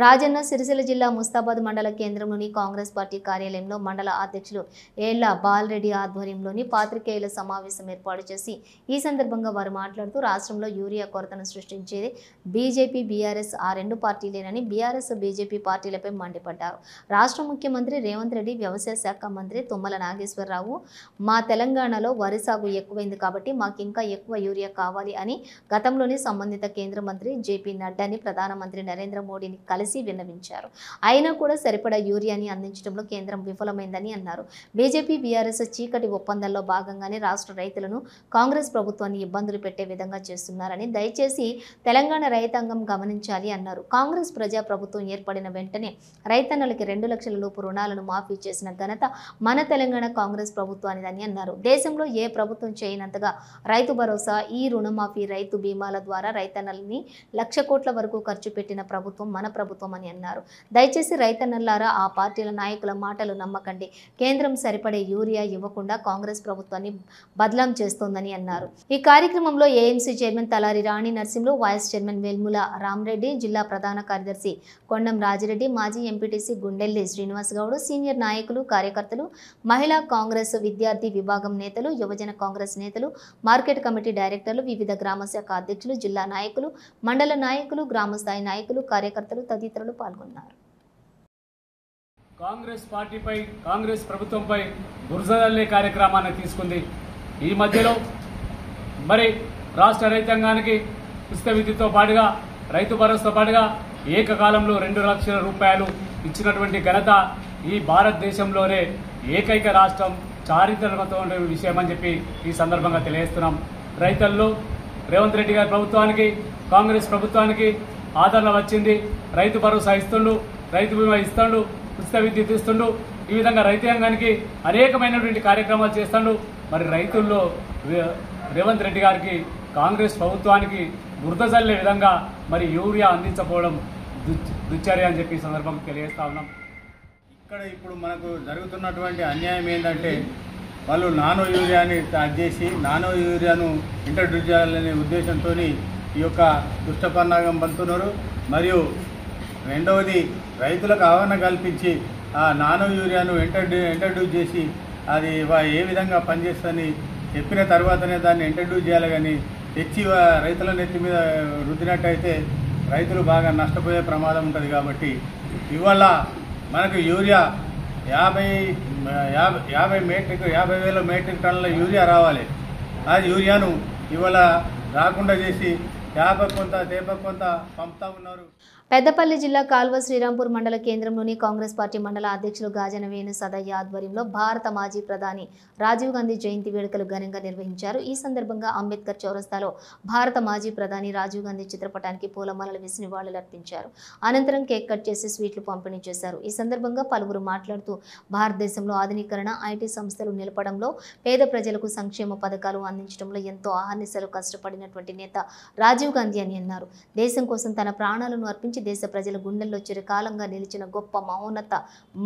రాజన్న సిరిసిల్ల జిల్లా ముస్తాబాద్ మండల కేంద్రంలోని కాంగ్రెస్ పార్టీ కార్యాలయంలో మండల అధ్యక్షులు ఏళ్ల బాలరెడ్డి ఆధ్వర్యంలోని పాత్రికేయుల సమావేశం ఏర్పాటు చేసి ఈ సందర్భంగా వారు మాట్లాడుతూ రాష్ట్రంలో యూరియా కొరతను సృష్టించేది బీజేపీ, బీఆర్ఎస్ ఆ రెండు పార్టీలేనని బీఆర్ఎస్, బీజేపీ పార్టీలపై మండిపడ్డారు. రాష్ట్ర ముఖ్యమంత్రి రేవంత్ రెడ్డి, వ్యవసాయ శాఖ మంత్రి తుమ్మల నాగేశ్వరరావు మా తెలంగాణలో వరి సాగు ఎక్కువైంది కాబట్టి మాకు ఇంకా ఎక్కువ యూరియా కావాలి అని గతంలోనే సంబంధిత కేంద్ర మంత్రి జేపీ నడ్డాని ప్రధానమంత్రి నరేంద్ర మోడీని కలిసి విన్నవించారు. అయినా కూడా సరిపడా యూరియాని అందించడంలో కేంద్రం విఫలమైందని అన్నారు. బీజేపీ, బీఆర్ఎస్ చీకటి ఒప్పందంలో భాగంగానే రాష్ట్ర రైతులను కాంగ్రెస్ ప్రభుత్వాన్ని ఇబ్బందులు పెట్టే విధంగా చేస్తున్నారని దయచేసి తెలంగాణ రైతాంగం గమనించాలి అన్నారు. కాంగ్రెస్ ప్రజా ప్రభుత్వం ఏర్పడిన వెంటనే రైతన్నలకి 2 లక్షల లోపు రుణాలను మాఫీ చేసిన ఘనత మన తెలంగాణ కాంగ్రెస్ ప్రభుత్వానిదని అన్నారు. దేశంలో ఏ ప్రభుత్వం చేయనంతగా రైతు భరోసా, ఈ రుణమాఫీ, రైతు బీమాల ద్వారా రైతన్నల్ని 1,00,000 కోట్ల వరకు ఖర్చు పెట్టిన ప్రభుత్వం మన ప్రభుత్వం అని అన్నారు. దయచేసి రైతన్నలారా ఆ పార్టీల నాయకుల మాటలు నమ్మకండి. కేంద్రం సరిపడే యూరియా ఇవ్వకుండా కాంగ్రెస్ ప్రభుత్వాన్ని బదలాం చేస్తోందని అన్నారు. ఈ కార్యక్రమంలో ఏఎంసీ చైర్మన్ తలారి రాణి నర్సింహులు, వైస్ చైర్మన్ వెల్ముల రామరెడ్డి, జిల్లా ప్రధాన కార్యదర్శి కొండం రాజిరెడ్డి, మాజీ ఎంపీటీసీ గుండెల్లి శ్రీనివాస్ గౌడ్, సీనియర్ నాయకులు, కార్యకర్తలు, మహిళా కాంగ్రెస్ విద్యార్థి విభాగం నేతలు, యువజన కాంగ్రెస్ నేతలు, మార్కెట్ కమిటీ డైరెక్టర్లు, వివిధ గ్రామ శాఖ అధ్యక్షులు, జిల్లా నాయకులు, మండల నాయకులు, గ్రామ స్థాయి నాయకులు, కార్యకర్తలు తదితరులు పాల్గొన్నారు. కాంగ్రెస్ పార్టీపై, కాంగ్రెస్ ప్రభుత్వంపై బురదజల్లే కార్యక్రమాన్ని తీసుకుంది. ఈ మధ్యలో మరి రాష్ట్ర రైతాంగానికి ఉచిత విద్యుత్తో పాటుగా, రైతు భరోసాతో పాటుగా ఏకకాలంలో 2 లక్షల రూపాయలు ఇచ్చినటువంటి ఘనత ఈ భారతదేశంలోనే ఏకైక రాష్ట్రం, చారిత్రాత్మక విషయం అని చెప్పి ఈ సందర్భంగా తెలియజేస్తున్నాం. రైతుల్లో రేవంత్ రెడ్డి గారి ప్రభుత్వానికి, కాంగ్రెస్ ప్రభుత్వానికి ఆదరణ వచ్చింది. రైతు భరోసా ఇస్తుండు, రైతు బీమా ఇస్తుండు, ఉచిత విద్యుత్ ఇస్తుండు. ఈ విధంగా రైతాంగానికి అనేకమైనటువంటి కార్యక్రమాలు చేస్తుండు. మరి రైతుల్లో రేవంత్ రెడ్డి గారికి, కాంగ్రెస్ ప్రభుత్వానికి బురద జల్లే విధంగా మరి యూరియా అందించకపోవడం దుశ్చర్య అని చెప్పి ఈ సందర్భంగా తెలియజేస్తా ఉన్నాం. ఇక్కడ ఇప్పుడు మనకు జరుగుతున్నటువంటి అన్యాయం ఏంటంటే వాళ్ళు నానో యూరియాని స్టార్ట్ చేసి నానో యూరియాను ఇంట్రడ్యూస్ చేయాలనే ఉద్దేశంతో ఈ యొక్క దుష్టపన్నాగం పంతున్నారు. మరియు రెండవది రైతులకు అవగాహన కల్పించి ఆ నానో యూరియాను ఇంట్రడ్యూస్ చేసి అది ఏ విధంగా పనిచేస్తుందని చెప్పిన తర్వాతనే దాన్ని ఇంట్రడ్యూస్ చేయాలి. కానీ తెచ్చి రైతుల నెత్తి మీద రుద్దినట్టయితే రైతులు బాగా నష్టపోయే ప్రమాదం ఉంటుంది. కాబట్టి ఇవాళ మనకు యూరియా 50,000 మెట్రిక్ టన్నుల యూరియా రావాలి. అది యూరియాను ఇవాళ రాకుండా చేసి తేప కొంత పంపుతా ఉన్నారు. పెద్దపల్లి జిల్లా కాల్వ శ్రీరాంపూర్ మండల కేంద్రంలోని కాంగ్రెస్ పార్టీ మండల అధ్యక్షులు గాజన వేణు సదయ్య ఆధ్వర్యంలో భారత మాజీ ప్రధాని రాజీవ్ గాంధీ జయంతి వేడుకలు ఘనంగా నిర్వహించారు. ఈ సందర్భంగా అంబేద్కర్ చౌరస్తాలో భారత మాజీ ప్రధాని రాజీవ్ గాంధీ చిత్రపటానికి పూలమాలలు వేసి నివాళులర్పించారు. అనంతరం కేక్ కట్ చేసి స్వీట్లు పంపిణీ చేశారు. ఈ సందర్భంగా పలువురు మాట్లాడుతూ భారతదేశంలో ఆధునీకరణ, ఐటీ సంస్థలు నిలపడంలో, పేద ప్రజలకు సంక్షేమ పథకాలు అందించడంలో ఎంతో అహర్నిశలు కష్టపడినటువంటి నేత రాజీవ్ గాంధీ అని అన్నారు. దేశం కోసం తన ప్రాణాలను అర్పించి నుంచి దేశ ప్రజల గుండెల్లో చిరకాలంగా నిలిచిన గొప్ప మహోన్నత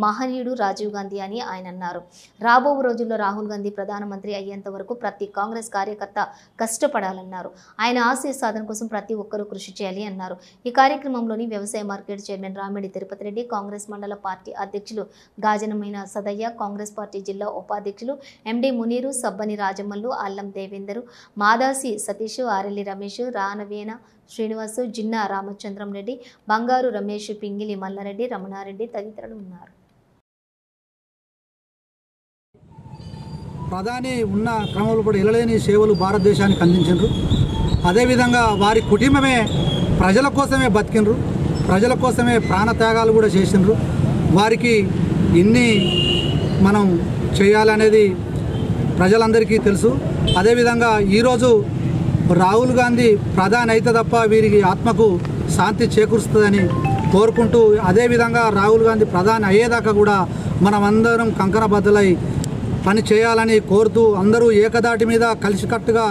మహనీయుడు రాజీవ్ గాంధీ అని ఆయన అన్నారు. రాబో రోజుల్లో రాహుల్ గాంధీ ప్రధానమంత్రి అయ్యేంత వరకు ప్రతి కాంగ్రెస్ కార్యకర్త కష్టపడాలన్నారు. ఆయన ఆశయ సాధన కోసం ప్రతి ఒక్కరూ కృషి చేయాలి అన్నారు. ఈ కార్యక్రమంలోని వ్యవసాయ మార్కెట్ చైర్మన్ రామిడి తిరుపతి రెడ్డి, కాంగ్రెస్ మండల పార్టీ అధ్యక్షులు గాజనమైన సదయ్య, కాంగ్రెస్ పార్టీ జిల్లా ఉపాధ్యక్షులు ఎండి మునీరు, సబ్బని రాజమల్లు, అల్లం దేవేందరు, మాదాసి సతీష్, ఆరెల్లి రమేష్, రానవేన శ్రీనివాసు, జిన్నా రామచంద్రం రెడ్డి, బంగారు రమేష్, పింగిలి మల్లారెడ్డి, రమణారెడ్డి తదితరులు ఉన్నారు. ప్రధాని ఉన్న క్రమంలో కూడా ఎనలేని సేవలు భారతదేశానికి అందించారు. అదేవిధంగా వారి కుటుంబమే ప్రజల కోసమే బతికినరు, ప్రజల కోసమే ప్రాణత్యాగాలు కూడా చేసినారు. వారికి ఎన్ని మనం చేయాలనేది ప్రజలందరికీ తెలుసు. అదేవిధంగా ఈరోజు రాహుల్ గాంధీ ప్రధాని అయితే తప్ప వీరికి ఆత్మకు శాంతి చేకూరుస్తుందని కోరుకుంటూ, అదేవిధంగా రాహుల్ గాంధీ ప్రధాని అయ్యేదాకా కూడా మనం అందరం కంకణబద్ధలై పని చేయాలని కోరుతూ, అందరూ ఏకదాటి మీద కలిసికట్టుగా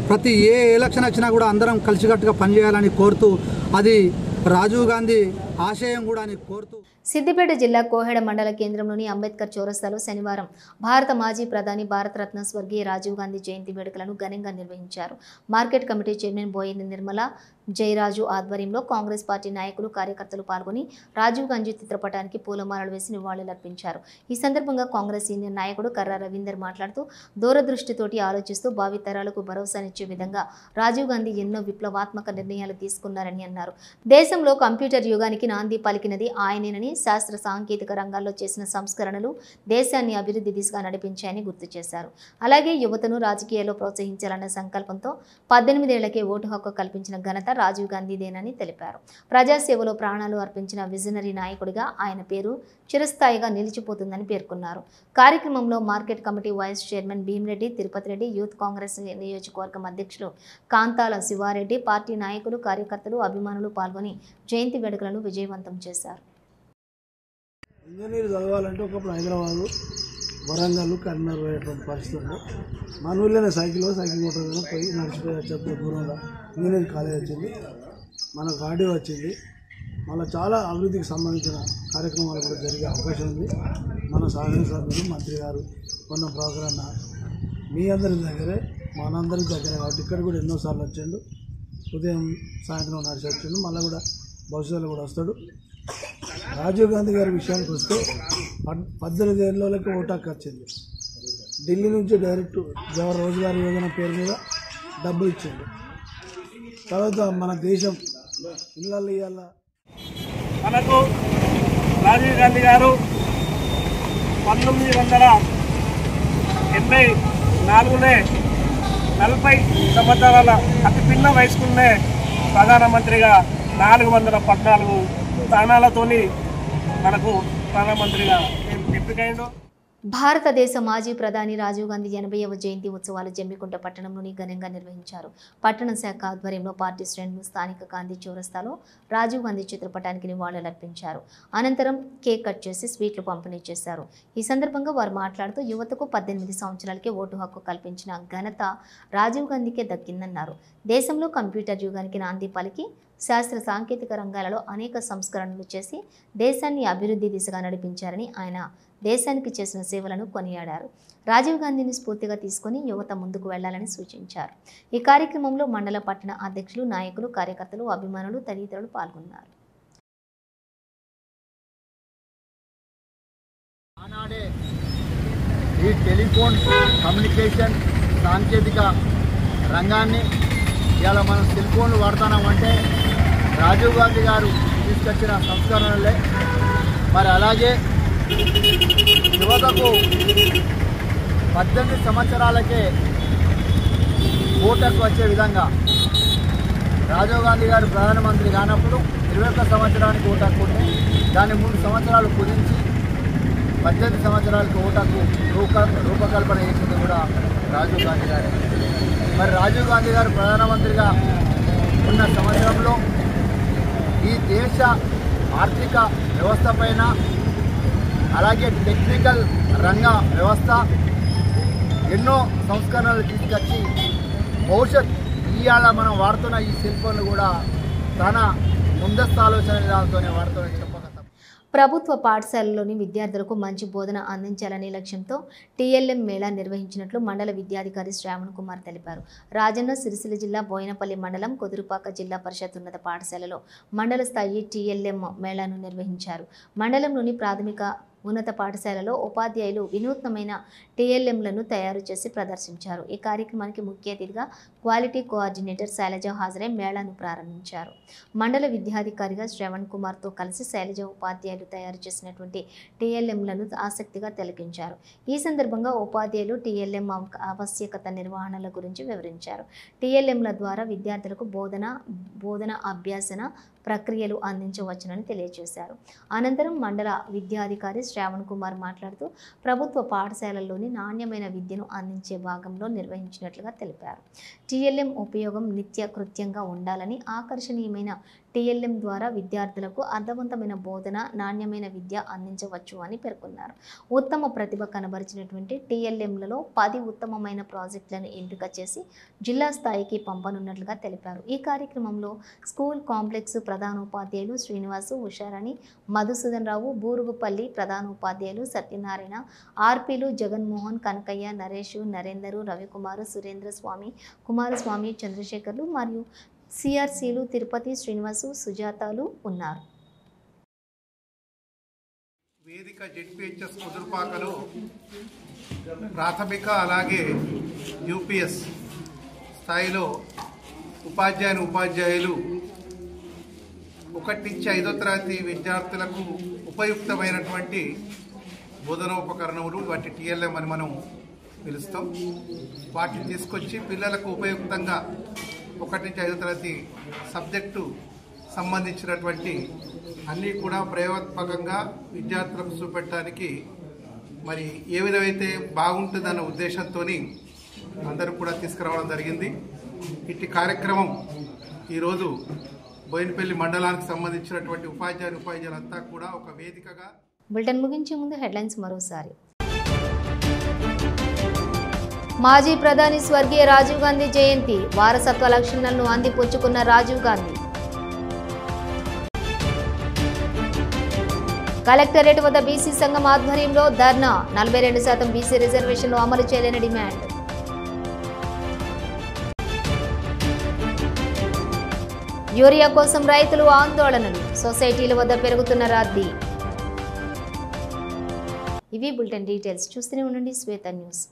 ప్రతి ఎలక్షన్ వచ్చినా కూడా అందరం కలిసికట్టుగా పనిచేయాలని కోరుతూ, అది రాజీవ్ గాంధీ ఆశయం కూడా అని కోరుతూ. సిద్దిపేట జిల్లా కోహెడ మండల కేంద్రంలోని అంబేద్కర్ చౌరస్తాలో శనివారం భారత మాజీ ప్రధాని భారతరత్న స్వర్గీయ రాజీవ్ గాంధీ జయంతి వేడుకలను ఘనంగా నిర్వహించారు. Market committee chairman Boina Nirmala Jayaraju ఆధ్వర్యంలో కాంగ్రెస్ పార్టీ నాయకులు, కార్యకర్తలు పాల్గొని రాజీవ్ గాంధీ చిత్రపటానికి పూలమాలలు వేసి నివాళులర్పించారు. ఈ సందర్భంగా కాంగ్రెస్ సీనియర్ నాయకుడు కర్రా రవీందర్ మాట్లాడుతూ, దూరదృష్టితోటి ఆలోచిస్తూ భావితరాలకు భరోసానిచ్చే విధంగా రాజీవ్ గాంధీ ఎన్నో విప్లవాత్మక నిర్ణయాలు తీసుకున్నారని అన్నారు. దేశంలో కంప్యూటర్ యుగానికి నాంది పలికినది ఆయనేనని, శాస్త్ర సాంకేతిక రంగాల్లో చేసిన సంస్కరణలు దేశాన్ని అభివృద్ధి దిశగా నడిపించాయని గుర్తు చేశారు. అలాగే యువతను రాజకీయాల్లో ప్రోత్సహించాలన్న సంకల్పంతో 18 ఏళ్లకే ఓటు హక్కు కల్పించిన ఘనత రాజీవ్ గాంధీదేనని తెలిపారు. ప్రజాసేవలో ప్రాణాలు అర్పించిన విజనరీ నాయకుడిగా ఆయన పేరు చిరస్థాయిగా నిలిచిపోతుందని పేర్కొన్నారు. కార్యక్రమంలో market committee vice chairman Bheemireddy, Tirupati Reddy, youth Congress నియోజకవర్గం అధ్యక్షులు కాంతాల శివారెడ్డి, పార్టీ నాయకులు, కార్యకర్తలు, అభిమానులు పాల్గొని జయంతి వేడుకలను విజయవంతం చేశారు. ఇంజనీర్ చదవాలంటే ఒకప్పుడు హైదరాబాదు, వరంగల్, కరీంనగర్ పోయేటువంటి పరిస్థితి ఉంది. మన ఊళ్ళోనే సైకిల్ మోటార్ పోయి నడిచిపోయి వచ్చే దూరంగా ఇంజనీరింగ్ కాలేజ్ వచ్చింది, మనకు ఆడియో వచ్చింది. మళ్ళీ చాలా అభివృద్ధికి సంబంధించిన కార్యక్రమాలు కూడా జరిగే అవకాశం ఉంది. మన శాసనసభ్యులు, మంత్రి గారు కొన్న ప్రోగ్రామ్ మీ అందరి దగ్గరే, మనందరి దగ్గరే కాబట్టి ఇక్కడ కూడా ఎన్నోసార్లు వచ్చిండు. ఉదయం సాయంత్రం నడిచి వచ్చిండు, మళ్ళీ కూడా భవిష్యత్తులో కూడా వస్తాడు. రాజీవ్ గాంధీ గారి విషయానికి వస్తే 18 ఏళ్ళకి ఓటు హక్కు వచ్చింది. ఢిల్లీ నుంచి డైరెక్ట్ జవహర్ రోజ్గార్ యోజన పేరు మీద డబ్బులు ఇచ్చిండు. తర్వాత మన దేశం ఇళ్ళల్లో ఇవాళ మనకు రాజీవ్ గాంధీ గారు 1984 40 సంవత్సరాల అతి పిన్న వయసుకునే ప్రధానమంత్రిగా 414 స్థానాలతోని మనకు ప్రధానమంత్రిగా ఎంపికైండు. భారతదేశ మాజీ ప్రధాని రాజీవ్ గాంధీ 80వ జయంతి ఉత్సవాలు జమ్మికుంట పట్టణంలోని ఘనంగా నిర్వహించారు. పట్టణ శాఖ ఆధ్వర్యంలో పార్టీ శ్రేణులు స్థానిక గాంధీ చౌరస్తాలో రాజీవ్ గాంధీ చిత్రపటానికి నివాళులర్పించారు. అనంతరం కేక్ కట్ చేసి స్వీట్లు పంపిణీ చేశారు. ఈ సందర్భంగా వారు మాట్లాడుతూ, యువతకు 18 సంవత్సరాలకే ఓటు హక్కు కల్పించిన ఘనత రాజీవ్ గాంధీకే దక్కిందన్నారు. దేశంలో కంప్యూటర్ యుగానికి నాంది పలికి శాస్త్ర సాంకేతిక రంగాలలో అనేక సంస్కరణలు చేసి దేశాన్ని అభివృద్ధి దిశగా నడిపించారని, ఆయన దేశానికి చేసిన సేవలను కొనియాడారు. రాజీవ్ గాంధీని స్ఫూర్తిగా తీసుకుని యువత ముందుకు వెళ్లాలని సూచించారు. ఈ కార్యక్రమంలో మండల పట్టణ అధ్యక్షులు, నాయకులు, కార్యకర్తలు, అభిమానులు తదితరులు పాల్గొన్నారు. ఆనాడే ఈ టెలిఫోన్ కమ్యూనికేషన్ సాంకేతిక రంగాన్ని ఇవాళ మనం సెల్ ఫోన్లు వాడుతున్నామంటే రాజీవ్ గాంధీ గారు తీసుకొచ్చిన సంస్కరణలే. మరి అలాగే యువతకు 18 సంవత్సరాలకే ఓటుకు వచ్చే విధంగా రాజీవ్ గాంధీ గారు ప్రధానమంత్రి కానప్పుడు 21 సంవత్సరానికి ఓటు ఉంటే దాన్ని 3 సంవత్సరాలు కుదించి 18 సంవత్సరాలకు ఓటుకు రూపకల్పన చేసింది కూడా రాజీవ్ గాంధీ గారు. మరి రాజీవ్ గాంధీ గారు ప్రధానమంత్రిగా ఉన్న సంవత్సరంలో ఈ దేశ ఆర్థిక వ్యవస్థ పైన, అలాగే టెక్నికల్ రంగ వ్యవస్థ ఎన్నో సంస్కరణలు తీసుకొచ్చి భవిష్యత్ ఇవాళ మనం వాడుతున్న ఈ సెల్ ఫోన్లు కూడా తన ముందస్తు ఆలోచన విధానంతోనే వాడుతూ చెప్పక ప్రభుత్వ పాఠశాలలోని విద్యార్థులకు మంచి బోధన అందించాలనే లక్ష్యంతో టీఎల్ఎం మేళా నిర్వహించినట్లు మండల విద్యాధికారి శ్రావణ్ కుమార్ తెలిపారు. రాజన్న సిరిసిల్ల జిల్లా బోయినపల్లి మండలం కుదురుపాక జిల్లా పరిషత్ ఉన్నత పాఠశాలలో మండల స్థాయి టీఎల్ఎం మేళాను నిర్వహించారు. మండలంలోని ప్రాథమిక ఉన్నత పాఠశాలలో ఉపాధ్యాయులు వినూత్నమైన టీఎల్ఎంలను తయారు చేసి ప్రదర్శించారు. ఈ కార్యక్రమానికి ముఖ్య అతిథిగా క్వాలిటీ కోఆర్డినేటర్ శైలజ హాజరై మేళాను ప్రారంభించారు. మండల విద్యాధికారిగా శ్రవణ్ కుమార్తో కలిసి శైలజ ఉపాధ్యాయులు తయారు చేసినటువంటి టీఎల్ఎంలను ఆసక్తిగా తిలకించారు. ఈ సందర్భంగా ఉపాధ్యాయులు టీఎల్ఎం ఆవశ్యకత నిర్వహణల గురించి వివరించారు. టీఎల్ఎంల ద్వారా విద్యార్థులకు బోధన అభ్యాసన ప్రక్రియలు అందించవచ్చునని తెలియజేశారు. అనంతరం మండల విద్యాధికారి శ్రావణ్ కుమార్ మాట్లాడుతూ ప్రభుత్వ పాఠశాలల్లోని నాణ్యమైన విద్యను అందించే భాగంలో నిర్వహించినట్లుగా తెలిపారు. టీఎల్ఎం ఉపయోగం నిత్య కృత్యంగా ఉండాలని, ఆకర్షణీయమైన టీఎల్ఎం ద్వారా విద్యార్థులకు అర్థవంతమైన బోధన, నాణ్యమైన విద్య అందించవచ్చు అని పేర్కొన్నారు. ఉత్తమ ప్రతిభ కనబరిచినటువంటి టీఎల్ఎంలలో 10 ఉత్తమమైన ప్రాజెక్టులను ఎంపిక చేసి జిల్లా స్థాయికి పంపనున్నట్లుగా తెలిపారు. ఈ కార్యక్రమంలో స్కూల్ కాంప్లెక్స్ ప్రధానోపాధ్యాయులు శ్రీనివాసు, ఉషారాణి, మధుసూదన్ రావు, బూరుగుపల్లి ప్రధానోపాధ్యాయులు సత్యనారాయణ, ఆర్పీలు జగన్మోహన్, కనకయ్య, నరేష్, నరేందరు, రవికుమారు, సురేంద్ర స్వామి, కుమారస్వామి, చంద్రశేఖర్లు మరియు సిఆర్సీలు తిరుపతి, శ్రీనివాసు, సుజాతాలు ఉన్నారు. వేదిక జెడ్పీహెచ్ఎస్ కుదురుపాకలో ప్రాథమిక అలాగే యూపీఎస్ స్థాయిలో ఉపాధ్యాయులు 1 నుంచి 5వ తరగతి విద్యార్థులకు ఉపయుక్తమైనటువంటి బోధనోపకరణములు, వాటి టీఎల్ఎం అని మనం పిలుస్తాం. వాటిని తీసుకొచ్చి పిల్లలకు ఉపయుక్తంగా 1 నుంచి 5వ తరగతి సబ్జెక్టు సంబంధించినటువంటి అన్నీ కూడా ప్రయోగాత్మకంగా విద్యార్థులకు చూపెట్టడానికి మరి ఏ విధమైతే బాగుంటుందన్న ఉద్దేశంతో అందరూ కూడా తీసుకురావడం జరిగింది. ఇట్టి కార్యక్రమం ఈరోజు బోయినపల్లి మండలానికి సంబంధించినటువంటి ఉపాధ్యాయులంతా కూడా ఒక వేదికగా. బులెటిన్ ముగించే ముందు హెడ్లైన్స్ మరోసారి. మాజీ ప్రధాని స్వర్గీయ రాజీవ్ గాంధీ జయంతి, వారసత్వ లక్షణాలను అందిపుచ్చుకున్న రాజీవ్ గాంధీ. కలెక్టరేట్ వద్ద బీసీ సంఘం ఆధ్వర్యంలో ధర్నా, 42% బీసీ రిజర్వేషన్లు అమలు చేయాలని డిమాండ్. యూరియా కోసం రైతులు ఆందోళనలు, సొసైటీల వద్ద పెరుగుతున్న రద్దీ. ఇవి బులెటిన్ డీటెయిల్స్. చూస్తూనే ఉండండి శ్వేత న్యూస్.